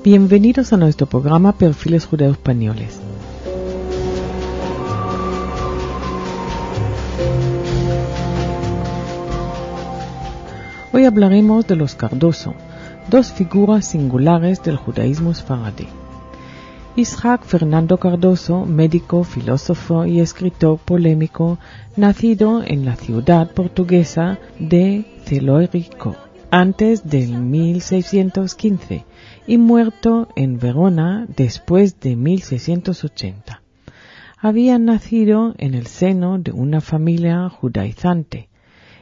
Bienvenidos a nuestro programa Perfiles Judeo-Españoles. Hoy hablaremos de los Cardoso, dos figuras singulares del judaísmo sefaradí. Isaac Fernando Cardoso, médico, filósofo y escritor polémico, nacido en la ciudad portuguesa de Celorico antes del 1615 y muerto en Verona después de 1680. Había nacido en el seno de una familia judaizante.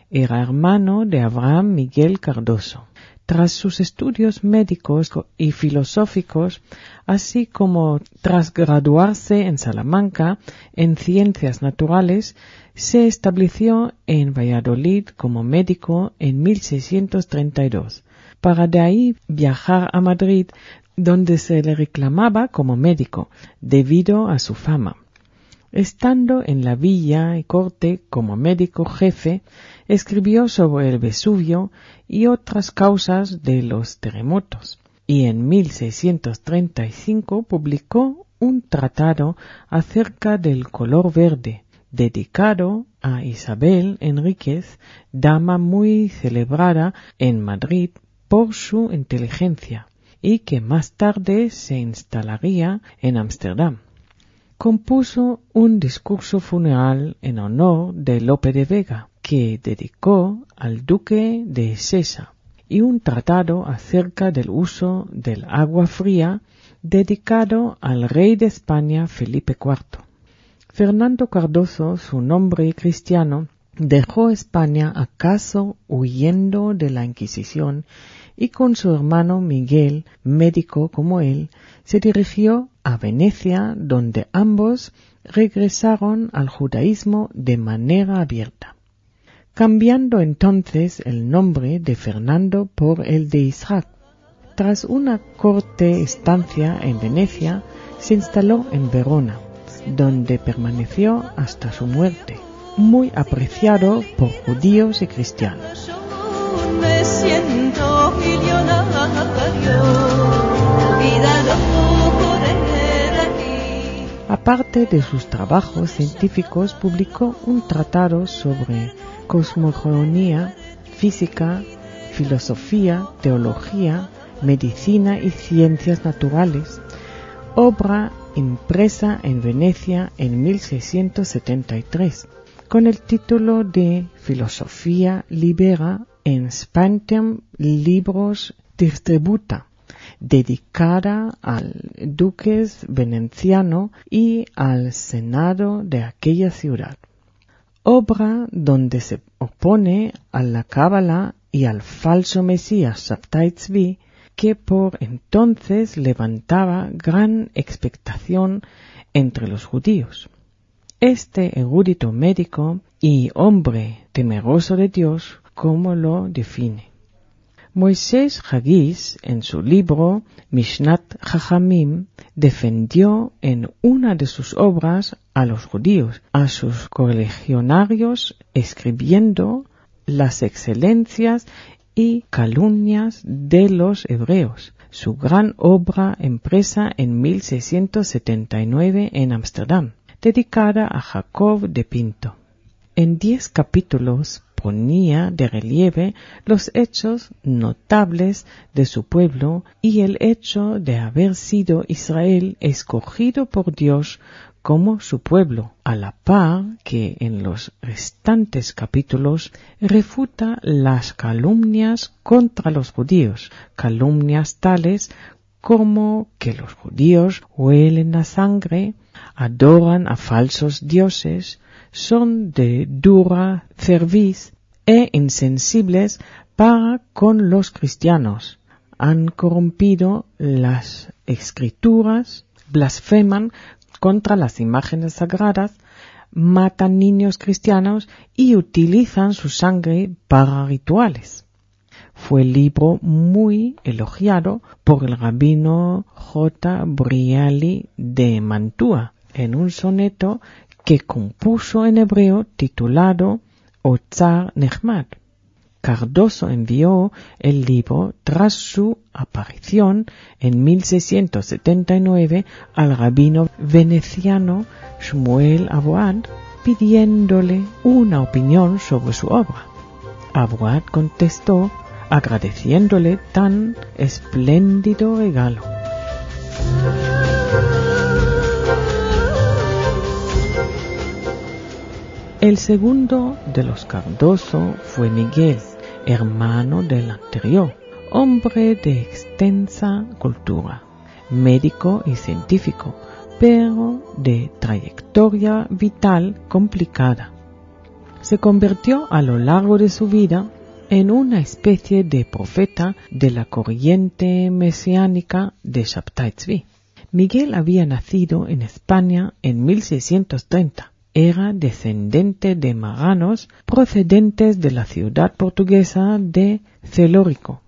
Era hermano de Abraham Miguel Cardoso. Tras sus estudios médicos y filosóficos, así como tras graduarse en Salamanca en ciencias naturales, se estableció en Valladolid como médico en 1632, para de ahí viajar a Madrid, donde se le reclamaba como médico, debido a su fama. Estando en la villa y corte como médico jefe, escribió sobre el Vesubio y otras causas de los terremotos, y en 1635 publicó un tratado acerca del color verde, dedicado a Isabel Enríquez, dama muy celebrada en Madrid por su inteligencia, y que más tarde se instalaría en Ámsterdam. Compuso un discurso funeral en honor de Lope de Vega, que dedicó al duque de Sesa, y un tratado acerca del uso del agua fría, dedicado al rey de España Felipe IV. Fernando Cardoso, su nombre cristiano, dejó España acaso huyendo de la Inquisición y con su hermano Miguel, médico como él, se dirigió a Venecia, donde ambos regresaron al judaísmo de manera abierta, cambiando entonces el nombre de Fernando por el de Isaac. Tras una corta estancia en Venecia, se instaló en Verona, donde permaneció hasta su muerte, muy apreciado por judíos y cristianos. Me siento millonario, aparte de sus trabajos científicos, publicó un tratado sobre cosmogonía, física, filosofía, teología, medicina y ciencias naturales, obra impresa en Venecia en 1673, con el título de Filosofia Libera en Spantem Libros Distributa, dedicada al duque veneciano y al senado de aquella ciudad. Obra donde se opone a la cábala y al falso mesías Sabtai Tzvi, que por entonces levantaba gran expectación entre los judíos. Este erudito médico y hombre temeroso de Dios, como lo define Moisés Hagiz, en su libro Mishnat Chachamim, defendió en una de sus obras a los judíos, a sus correligionarios, escribiendo las excelencias y calumnias de los hebreos, su gran obra impresa en 1679 en Ámsterdam, dedicada a Jacob de Pinto. En 10 capítulos ponía de relieve los hechos notables de su pueblo y el hecho de haber sido Israel escogido por Dios como su pueblo, a la par que en los restantes capítulos refuta las calumnias contra los judíos, calumnias tales como que los judíos huelen a sangre, adoran a falsos dioses, son de dura cerviz e insensibles para con los cristianos, han corrompido las escrituras, blasfeman contra las imágenes sagradas, matan niños cristianos y utilizan su sangre para rituales. Fue libro muy elogiado por el rabino J. Briali de Mantua en un soneto que compuso en hebreo titulado Otzar Nehmad. Cardoso envió el libro tras su aparición en 1679 al rabino veneciano Shmuel Aboad, pidiéndole una opinión sobre su obra. Aboad contestó agradeciéndole tan espléndido regalo. El segundo de los Cardoso fue Miguel, hermano del anterior, hombre de extensa cultura, médico y científico, pero de trayectoria vital complicada. Se convirtió a lo largo de su vida en una especie de profeta de la corriente mesiánica de Shabtai Tzvi. Miguel había nacido en España en 1630. Era descendiente de marranos procedentes de la ciudad portuguesa de Celórico.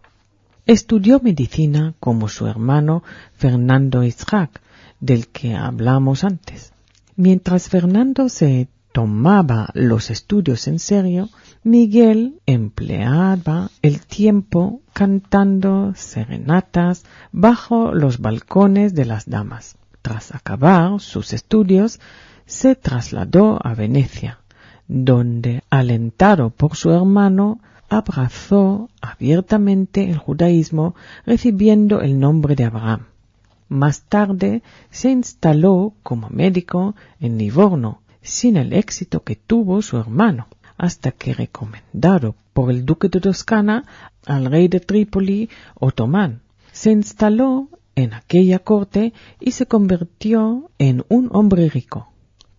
Estudió medicina como su hermano Fernando Isaac, del que hablamos antes. Mientras Fernando se tomaba los estudios en serio, Miguel empleaba el tiempo cantando serenatas bajo los balcones de las damas. Tras acabar sus estudios, se trasladó a Venecia, donde, alentado por su hermano, abrazó abiertamente el judaísmo, recibiendo el nombre de Abraham. Más tarde se instaló como médico en Livorno, sin el éxito que tuvo su hermano, hasta que, recomendado por el duque de Toscana al rey de Trípoli, Otomán, se instaló en aquella corte y se convirtió en un hombre rico.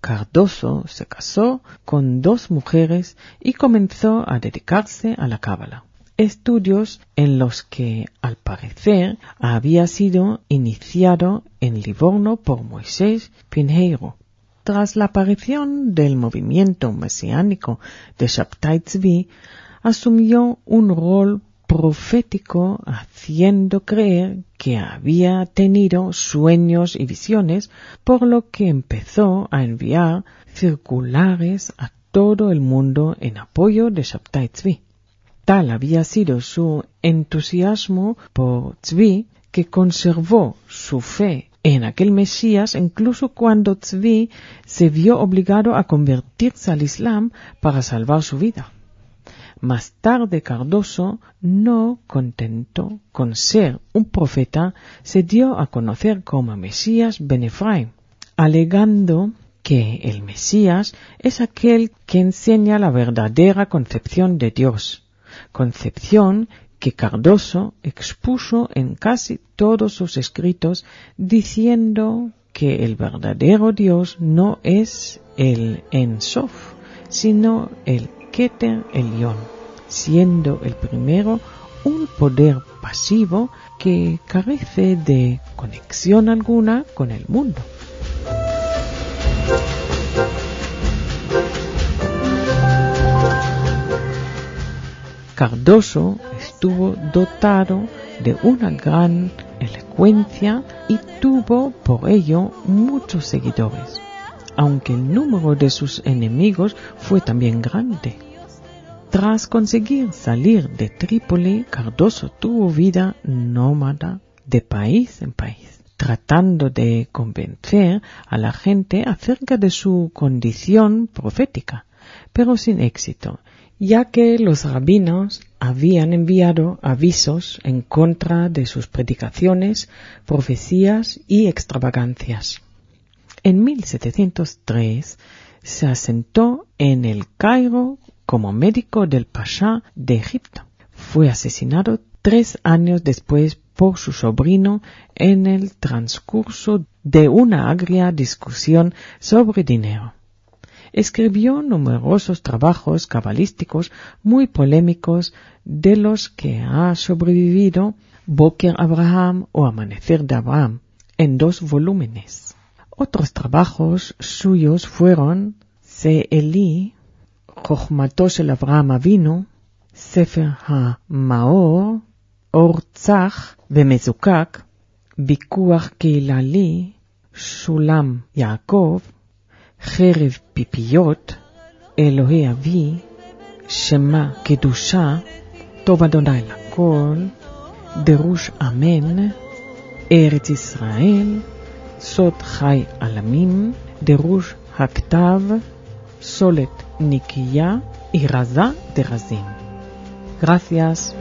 Cardoso se casó con 2 mujeres y comenzó a dedicarse a la cábala, estudios en los que, al parecer, había sido iniciado en Livorno por Moisés Pinheiro. Tras la aparición del movimiento mesiánico de Shabtai Tzvi, asumió un rol profético, haciendo creer que había tenido sueños y visiones, por lo que empezó a enviar circulares a todo el mundo en apoyo de Shabtai Tzvi. Tal había sido su entusiasmo por Tzvi, que conservó su fe en aquel Mesías incluso cuando Tzvi se vio obligado a convertirse al Islam para salvar su vida. Más tarde Cardoso, no contento con ser un profeta, se dio a conocer como Mesías Ben Efraim, alegando que el Mesías es aquel que enseña la verdadera concepción de Dios, concepción que Cardoso expuso en casi todos sus escritos, diciendo que el verdadero Dios no es el En Sof, sino el Keter Elyon, siendo el primero un poder pasivo que carece de conexión alguna con el mundo. Cardoso estuvo dotado de una gran elocuencia y tuvo por ello muchos seguidores, aunque el número de sus enemigos fue también grande. Tras conseguir salir de Trípoli, Cardoso tuvo vida nómada de país en país, tratando de convencer a la gente acerca de su condición profética, pero sin éxito, ya que los rabinos habían enviado avisos en contra de sus predicaciones, profecías y extravagancias. En 1703 se asentó en el Cairo como médico del Pasha de Egipto. Fue asesinado 3 años después por su sobrino en el transcurso de una agria discusión sobre dinero. Escribió numerosos trabajos cabalísticos muy polémicos, de los que ha sobrevivido Boker Abraham o Amanecer de Abraham, en 2 volúmenes. Otros trabajos suyos fueron Se'eli, Chochmato shel Avraham Avinu, Sefer HaMaor, Or Tzach veMezukak, Bikuach Keilali, Shulam Yaakov, חרב פיפיות, אלוהי אבי, שמה קדושה, טוב אדוני לכל, דרוש אמן, ארץ ישראל, סוד חי עלמים, דרוש הכתב, סולת נקייה, y raza de razín. Gracias.